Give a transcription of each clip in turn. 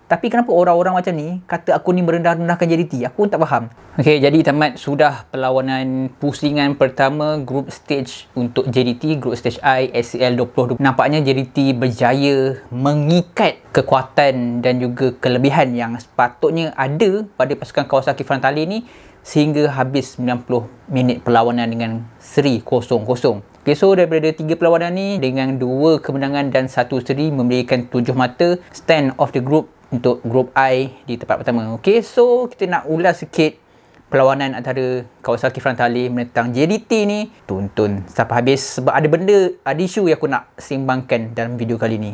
Tapi kenapa orang-orang macam ni kata aku ni merendah-rendahkan JDT? Aku pun tak faham. Okey, jadi tamat sudah perlawanan pusingan pertama group stage untuk JDT, group stage I SEL 2020. Nampaknya JDT berjaya mengikat kekuatan dan juga kelebihan yang sepatutnya ada pada pasukan Kawasaki Frontale ni sehingga habis 90 minit perlawanan dengan seri 0-0. Okay, so daripada 3 perlawanan ni dengan 2 kemenangan dan 1 seri memberikan 7 mata stand of the group untuk group I di tempat pertama. Okay, so kita nak ulas sikit perlawanan antara Kawasaki Frontale menentang JDT ni. Tonton sampai habis sebab ada isu yang aku nak sembangkan dalam video kali ni.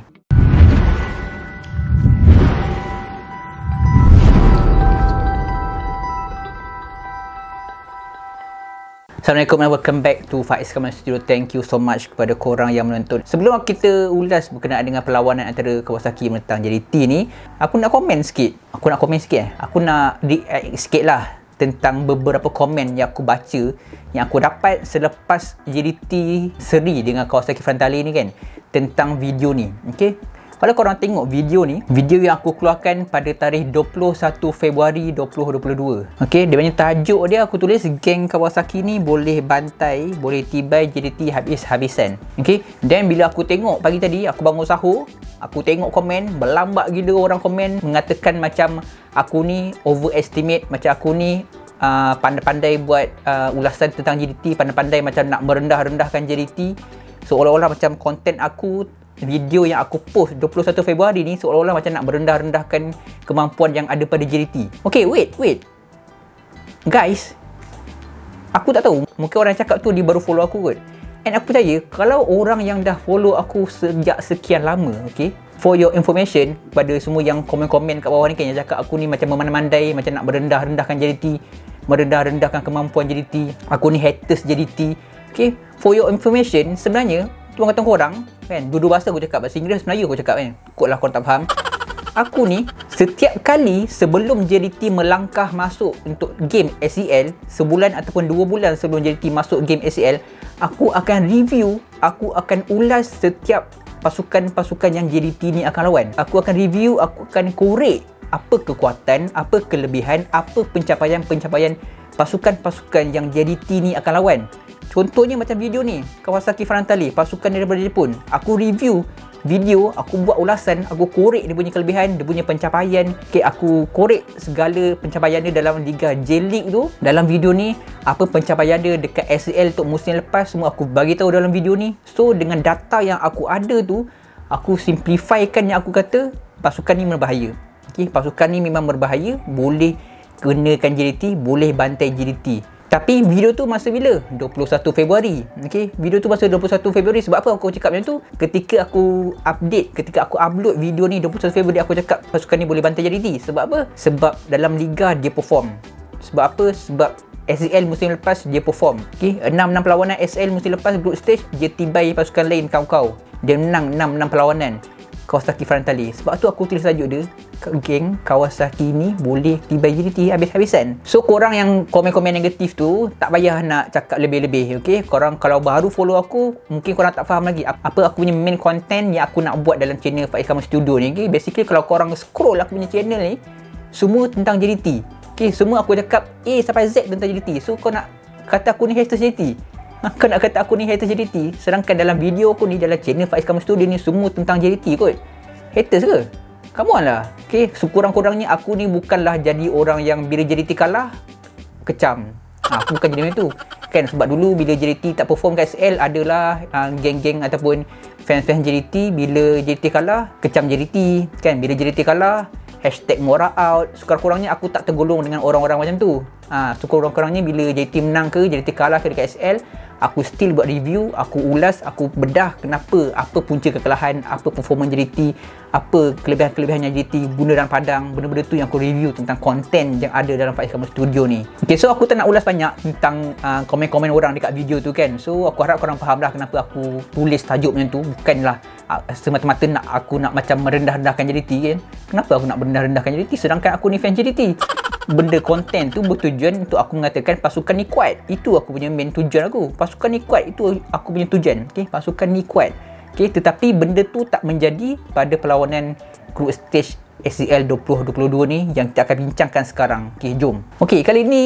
Assalamualaikum and welcome back to Faiz Kamal Studio. Thank you so much kepada korang yang menonton. Sebelum kita ulas berkenaan dengan perlawanan antara Kawasaki menentang JDT ni, aku nak komen sikit. Aku nak react sikit lah tentang beberapa komen yang aku baca, yang aku dapat selepas JDT seri dengan Kawasaki Frontale ni kan, tentang video ni. Okay, kalau korang tengok video ni, video yang aku keluarkan pada tarikh 21 Februari 2022. Okey, dia punya tajuk dia aku tulis geng Kawasaki ni boleh bantai, boleh tibai JDT habis-habisan. Okey, dan bila aku tengok pagi tadi, aku bangun sahur, aku tengok komen, berlambak gila orang komen mengatakan macam aku ni overestimate, macam aku ni pandai-pandai buat ulasan tentang JDT, pandai-pandai macam nak merendah-rendahkan JDT. Seolah-olah macam konten aku, video yang aku post 21 Februari ni seolah-olah macam nak merendah-rendahkan kemampuan yang ada pada JDT. Okay, wait. Guys, aku tak tahu, mungkin orang cakap tu dia baru follow aku kot. And aku percaya, kalau orang yang dah follow aku sejak sekian lama, okay, for your information, pada semua yang komen-komen kat bawah ni kan, yang cakap aku ni macam memandai-mandai, macam nak merendah-rendahkan JDT, merendah-rendahkan kemampuan JDT, aku ni haters JDT. Okay, for your information, sebenarnya tuan kata korang kan, dua-dua bahasa aku cakap, bahasa Inggeris, Melayu aku cakap kan, kotlah korang tak faham. Aku ni setiap kali sebelum JDT melangkah masuk untuk game SEL, sebulan ataupun 2 bulan sebelum JDT masuk game SEL, aku akan review, aku akan ulas setiap pasukan-pasukan yang JDT ni akan lawan. Aku akan review, aku akan korek apa kekuatan, apa kelebihan, apa pencapaian-pencapaian pasukan-pasukan yang JDT ni akan lawan. Contohnya macam video ni, Kawasaki Frontale, pasukan daripada Jepun. Aku review video, aku buat ulasan, aku korek dia punya kelebihan, dia punya pencapaian. Okay, aku korek segala pencapaian dia dalam Liga J-League tu. Dalam video ni, apa pencapaian dia dekat SEL untuk musim lepas, semua aku bagi tahu dalam video ni. So, dengan data yang aku ada tu, aku simplifykan yang aku kata, pasukan ni berbahaya. Okay, pasukan ni memang berbahaya, boleh kenakan JDT, boleh bantai JDT. Tapi video tu masa bila? 21 Februari. Okay, video tu masa 21 Februari. Sebab apa aku cakap macam tu? Ketika aku update, ketika aku upload video ni 21 Februari, aku cakap pasukan ni boleh bantai JDT. Sebab apa? Sebab dalam Liga dia perform. Sebab apa? Sebab SEL musim lepas dia perform. Okay, 6 perlawanan SEL musim lepas group stage, dia tibai pasukan lain kau-kau. Dia menang 6 perlawanan Kawasaki Frontale. Sebab tu aku tulis tajuk dia, geng Kawasaki ni boleh tibai JDT habis-habisan. So korang yang komen-komen negatif tu tak payah nak cakap lebih-lebih. Okay, korang kalau baru follow aku, mungkin korang tak faham lagi apa aku punya main content yang aku nak buat dalam channel Faiz Kamal Studio ni. Okay, basically kalau korang scroll aku punya channel ni, semua tentang JDT. Okay, semua aku cakap A sampai Z tentang JDT. So kau nak kata aku ni haters JDT? Kau nak kata aku ni haters JDT? Sedangkan dalam video aku ni, dalam channel Faiz Kamal Studio ni, semua tentang JDT kot. Haters ke? Come on lah. Okay, sekurang-kurangnya aku ni bukanlah jadi orang yang bila JDT kalah kecam. Aku bukan jadi macam tu kan. Sebab dulu bila JDT tak perform kat SL, adalah geng-geng ataupun fans-fans JDT, bila JDT kalah kecam JDT kan. Bila JDT kalah #Mora out. Sekurang-kurangnya aku tak tergolong dengan orang-orang macam tu. Sekurang-kurangnya bila JDT menang ke JDT kalah ke dekat SL, aku still buat review, aku ulas, aku bedah kenapa, apa punca kekalahan, apa performa JDT, apa kelebihan-kelebihan yang JDT guna dalam padang. Benda-benda tu yang aku review tentang konten yang ada dalam Faiz Kamal Studio ni. Okay, so aku tak nak ulas banyak tentang komen-komen orang dekat video tu kan. So aku harap korang faham lah kenapa aku tulis tajuk macam tu. Bukanlah semata-mata aku nak macam merendah-rendahkan JDT kan. Kenapa aku nak merendah-rendahkan JDT sedangkan aku ni fan JDT? Benda konten tu bertujuan untuk aku mengatakan pasukan ni kuat. Itu aku punya main tujuan aku. Pasukan ni kuat, itu aku punya tujuan. Okay, pasukan ni kuat. Okay, tetapi benda tu tak menjadi pada perlawanan group stage ACL 2022 ni yang kita akan bincangkan sekarang. Okey, jom. Okey, kali ni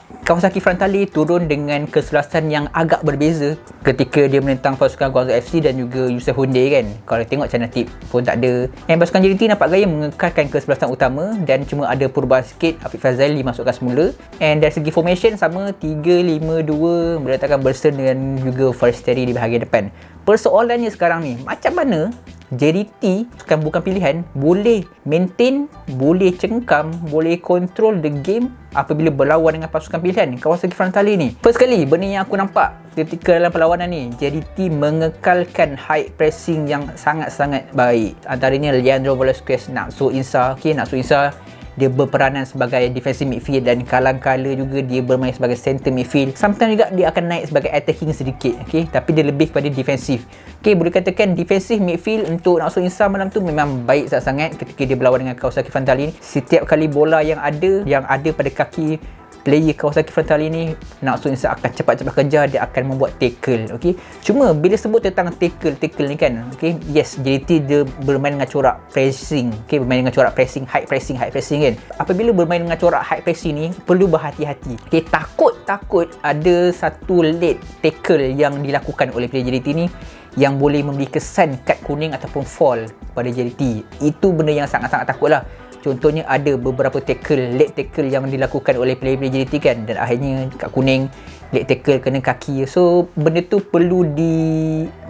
Kawasaki Frontale turun dengan keselasan yang agak berbeza ketika dia menentang pasukan Guangzhou FC dan juga Yusen Hyundai kan. Kalau tengok channel tip pun tak ada. Yang pasukan JDT nampak gaya mengekalkan kesebelasan utama dan cuma ada perubahan sikit. Afiq Fazal dimasukkan semula. And dari segi formation sama 3-5-2 meletakkan Bersen dan juga Forestieri di bahagian depan. Persoalannya sekarang ni, macam mana JDT bukan pilihan boleh maintain, boleh cengkam, boleh control the game apabila berlawan dengan pasukan pilihan Kawasaki Frontale ni. First kali benda yang aku nampak ketika dalam perlawanan ni, JDT mengekalkan high pressing yang sangat-sangat baik. Antaranya Leandro Velasquez, Natsuo Insa. Okay, Natsuo Insa dia berperanan sebagai defensive midfield dan kalang-kala juga dia bermain sebagai center midfield. Sometimes juga dia akan naik sebagai attacking sedikit, okay? Tapi dia lebih kepada defensif. Okay, boleh katakan defensive midfield untuk Natsuo Insa malam tu memang baik sangat ketika dia berlawan dengan Kawasaki Frontale ni. Setiap kali bola yang ada pada kaki player Kawasaki Frontale ni, Natsuo Insa akan cepat-cepat kejar, dia akan membuat tackle. Okay? Cuma bila sebut tentang tackle ni kan, okay? Yes, JDT dia bermain dengan corak pressing. Okay? Bermain dengan corak pressing, high pressing kan. Apabila bermain dengan corak high pressing ni, perlu berhati-hati. Okay? Takut ada satu late tackle yang dilakukan oleh player JDT ni yang boleh memberi kesan kad kuning ataupun fall pada JDT. Itu benda yang sangat-sangat takutlah. Contohnya ada beberapa late tackle yang dilakukan oleh player-player JDT kan, dan akhirnya kad kuning, late tackle kena kaki. So benda tu perlu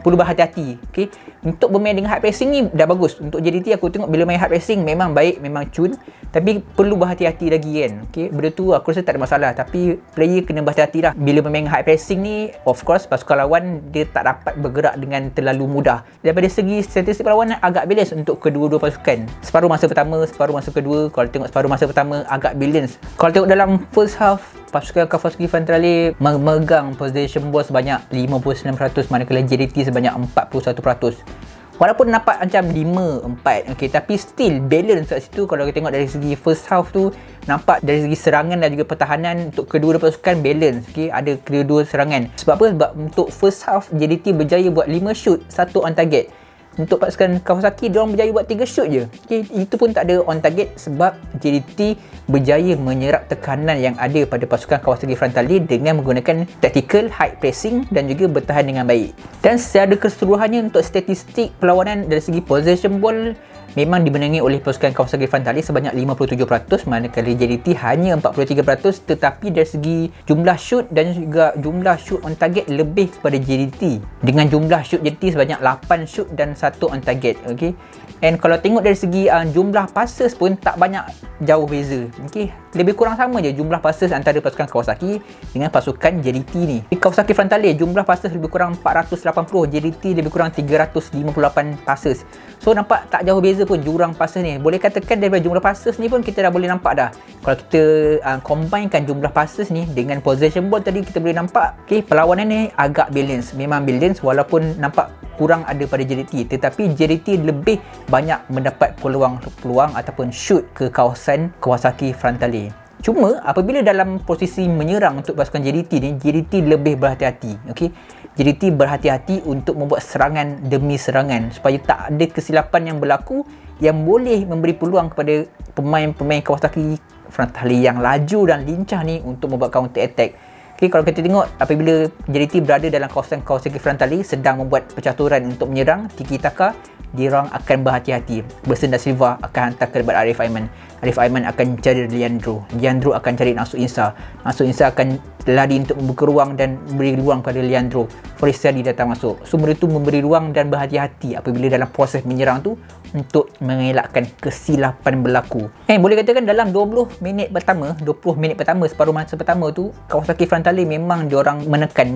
berhati-hati. Okay? Untuk bermain dengan hard pressing ni dah bagus. Untuk JDT aku tengok bila main hard pressing memang baik, memang cun, tapi perlu berhati-hati lagi kan. Okay? Benda tu aku rasa tak ada masalah, tapi player kena berhati-hati lah. Bila bermain hard pressing ni, of course pasukan lawan dia tak dapat bergerak dengan terlalu mudah. Daripada segi statistik perlawanan agak balance untuk kedua-dua pasukan. Separuh masa pertama, separuh masa kedua. Kalau tengok separuh masa pertama agak balance. Kalau tengok dalam first half, pasukan Kawasaki Frontale memegang possession ball sebanyak 59%, manakala JDT sebanyak 41%. Walaupun nampak macam 5-4, okay, tapi still balance kat situ. Kalau kita tengok dari segi first half tu, nampak dari segi serangan dan juga pertahanan untuk kedua-dua pasukan balance. Okay, ada kedua-dua serangan. Sebab apa? Sebab untuk first half JDT berjaya buat 5 shoot, 1 on target. Untuk pasukan Kawasaki, diorang berjaya buat 3 shoot je. Okay, itu pun tak ada on target sebab JDT berjaya menyerap tekanan yang ada pada pasukan Kawasaki Frontale dengan menggunakan tactical, high pressing dan juga bertahan dengan baik. Dan secara keseluruhannya untuk statistik perlawanan dari segi possession ball memang dimenangi oleh pasukan Kawasaki Frontale sebanyak 57%, manakala JDT hanya 43%, tetapi dari segi jumlah shoot dan juga jumlah shoot on target lebih kepada JDT. Dengan jumlah shoot JDT sebanyak 8 shoot dan 1 on target. Okay? And kalau tengok dari segi jumlah passes pun tak banyak jauh beza. Okay? Lebih kurang sama je jumlah passes antara pasukan Kawasaki dengan pasukan JDT ni. Kawasaki Frontale jumlah passes lebih kurang 480, JDT lebih kurang 358 passes. So nampak tak jauh beza pun jurang passes ni. Boleh katakan daripada jumlah passes ni pun kita dah boleh nampak dah. Kalau kita combinekan jumlah passes ni dengan possession ball tadi, kita boleh nampak okay, perlawanan ni agak balance. Memang balance walaupun nampak kurang ada pada JDT, tetapi JDT lebih banyak mendapat peluang ataupun shoot ke kawasan Kawasaki Frontale. Cuma apabila dalam posisi menyerang untuk pasukan JDT ni, JDT lebih berhati-hati. Okay? JDT berhati-hati untuk membuat serangan demi serangan supaya tak ada kesilapan yang berlaku yang boleh memberi peluang kepada pemain-pemain Kawasaki Frontale yang laju dan lincah ni untuk membuat counter attack. Okay, kalau kita tengok apabila JDT berada dalam kawasan Kawasaki Frontale sedang membuat percaturan untuk menyerang tiki taka, diorang akan berhati-hati. Bersen da Silva akan hantar ke depan Arif Aiman. Arif Aiman akan cari Leandro akan cari Natsuo Insa akan lari untuk membuka ruang dan beri ruang pada Leandro. Forestieri datang masuk. So benda tu memberi ruang dan berhati-hati apabila dalam proses menyerang tu untuk mengelakkan kesilapan berlaku. Boleh katakan dalam 20 minit pertama separuh masa pertama tu Kawasaki Frontale memang diorang menekan,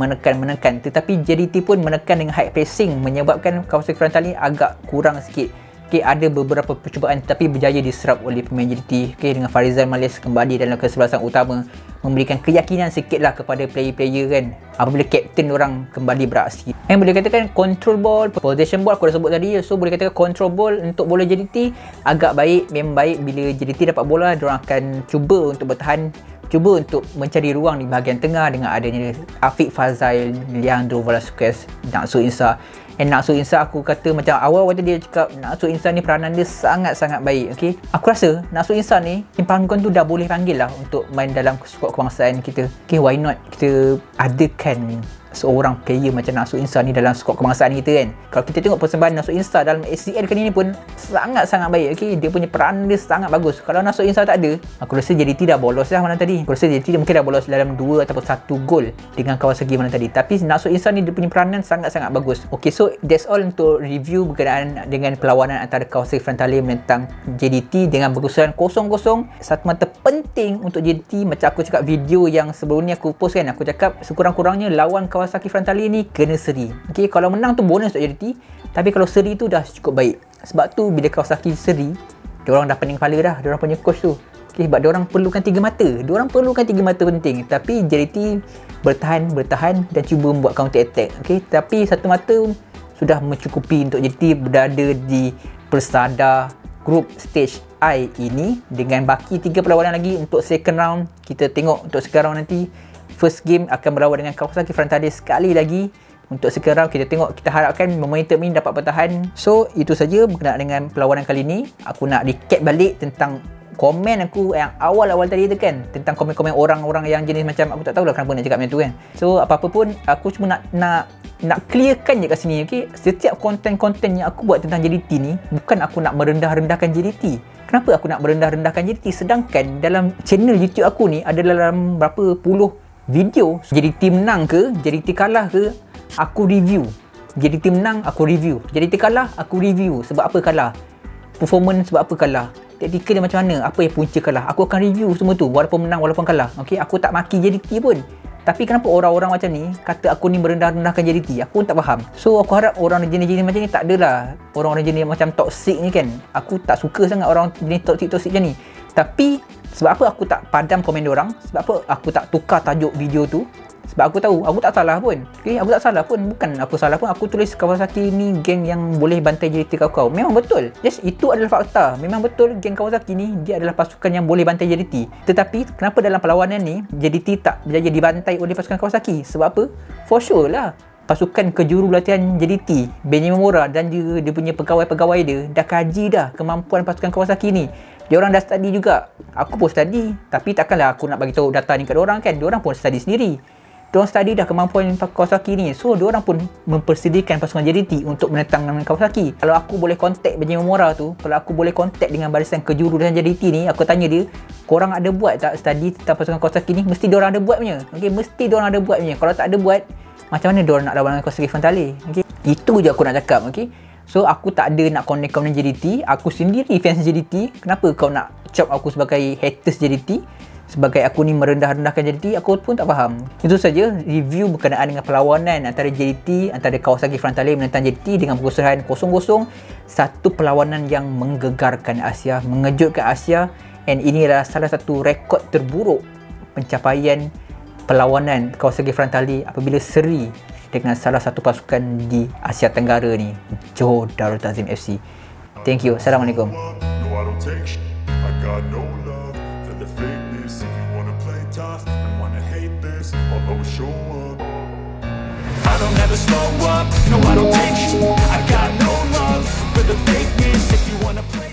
tetapi JDT pun menekan dengan high pressing menyebabkan Kawasaki Frontale agak kurang sikit. Okay, ada beberapa percubaan tetapi berjaya diserap oleh pemain JDT. Okay, dengan Farizal Malis kembali dalam kesebelasan utama, memberikan keyakinan sikitlah kepada player-player kan apabila kapten orang kembali beraksi. Boleh katakan control ball, possession ball aku dah sebut tadi. So boleh katakan control ball untuk bola JDT agak baik, memang baik. Bila JDT dapat bola, diorang akan cuba untuk bertahan cuba untuk mencari ruang di bahagian tengah dengan adanya Afiq Fazail, Leandro Velasquez, Naksu Insa. Naksu Insa aku kata macam awal waktu dia cakap Naksu Insa ni peranan dia sangat-sangat baik. Okay, aku rasa Naksu Insa ni Kim Panggon tu dah boleh panggil lah untuk main dalam skuad kebangsaan kita. Okay, why not kita adakan seorang player macam Naksu Insa ni dalam skuad kebangsaan kita kan. Kalau kita tengok persembahan Naksu Insa dalam SCL kali ni pun sangat-sangat baik. Okay, dia punya peranan dia sangat bagus. Kalau Naksu Insa tak ada, aku rasa JDT dah bolos lah malam tadi. Aku rasa JDT mungkin dah bolos dalam 2 ataupun 1 gol dengan Kawasaki malam tadi. Tapi Naksu Insa ni dia punya peranan sangat-sangat bagus. Okay, so that's all untuk review berkenaan dengan perlawanan antara Kawasaki Frontale menentang JDT dengan berkesudahan 0-0. Satu mata penting untuk JDT, macam aku cakap video yang sebelum ni aku post kan, aku cakap sekurang-kurangnya lawan Kawasaki Frontale ni kena seri. Okay, kalau menang tu bonus untuk JDT, tapi kalau seri tu dah cukup baik. Sebab tu bila Kawasaki seri, diorang dah pening kepala dah, diorang punya coach tu. Okay, sebab diorang perlukan 3 mata. Diorang perlukan 3 mata penting. Tapi JDT bertahan dan cuba membuat counter attack. Okay, tapi satu mata sudah mencukupi untuk JDT berada di persada grup stage I ini dengan baki 3 perlawanan lagi untuk second round. Kita tengok untuk second round nanti. First game akan berlawan dengan Kawasaki Frontale sekali lagi. Untuk sekarang kita tengok, kita harapkan momentum ini dapat bertahan. So itu saja berkenaan dengan perlawanan kali ini. Aku nak recap balik tentang komen aku yang awal-awal tadi tu kan, tentang komen-komen orang-orang yang jenis macam aku tak tahulah kenapa nak cakap macam tu kan. So apa-apa pun aku cuma nak clearkan je kat sini. Okay, setiap konten-konten yang aku buat tentang JDT ni bukan aku nak merendah-rendahkan JDT. Kenapa aku nak merendah-rendahkan JDT sedangkan dalam channel YouTube aku ni ada dalam berapa puluh video JDT menang ke JDT kalah ke aku review. JDT menang aku review, JDT kalah aku review. Sebab apa kalah, performance sebab apa kalah, taktikal dia macam mana, apa yang punca kalah, aku akan review semua tu walaupun menang walaupun kalah. Okay, aku tak maki JDT pun. Tapi kenapa orang-orang macam ni kata aku ni merendah-rendahkan JDT? Aku pun tak faham. So aku harap orang jenis-jenis macam ni tak adalah orang-orang jenis macam toxic ni kan. Aku tak suka sangat orang jenis toxic macam ni. Tapi sebab apa aku tak padam komen diorang? Sebab apa aku tak tukar tajuk video tu? Sebab aku tahu aku tak salah pun. Okay, aku tak salah pun. Bukan aku salah pun. Aku tulis Kawasaki ni geng yang boleh bantai JDT kau-kau. Memang betul. Yes, itu adalah fakta. Memang betul geng Kawasaki ni dia adalah pasukan yang boleh bantai JDT. Tetapi kenapa dalam perlawanan ni JDT tak berjaya dibantai oleh pasukan Kawasaki? Sebab apa? For sure lah, pasukan kejurulatihan JDT, Benjamin Mora dan juga dia punya pegawai-pegawai dia dah kaji dah kemampuan pasukan Kawasaki ni. Diorang dah study juga. Aku pun study. Tapi takkanlah aku nak bagi tahu data ni kat diorang kan. Diorang pun study sendiri. Diorang study dah kemampuan Kawasaki ni. So diorang pun mempersediakan pasukan JDT untuk menentang dengan Kawasaki. Kalau aku boleh kontak Benjamin Mora tu, kalau aku boleh kontak dengan barisan kejurulatihan JDT ni, aku tanya dia, korang ada buat tak study tentang pasukan Kawasaki ni? Mesti diorang ada buat punya. Okay, mesti diorang ada buat punya. Kalau tak ada buat, macam mana diorang nak lawan dengan Kawasaki Frontale? Okay, itu je aku nak cakap. Okay, so aku tak ada nak connect-connect JDT. Aku sendiri fans JDT. Kenapa kau nak chop aku sebagai haters JDT? Sebagai aku ni merendah-rendahkan JDT, aku pun tak faham. Itu saja review berkenaan dengan perlawanan antara JDT, antara Kawasaki Frontale menentang JDT dengan berkesudahan 0-0. Satu perlawanan yang menggegarkan Asia, mengejutkan Asia, and ini adalah salah satu rekod terburuk pencapaian perlawanan Kawasaki Frontale apabila seri dengan salah satu pasukan di Asia Tenggara ni, Johor Darul Ta'zim FC. Thank you. Assalamualaikum. I don't ever slow up, no I don't take shit. I got no love for the fakeness. If you wanna play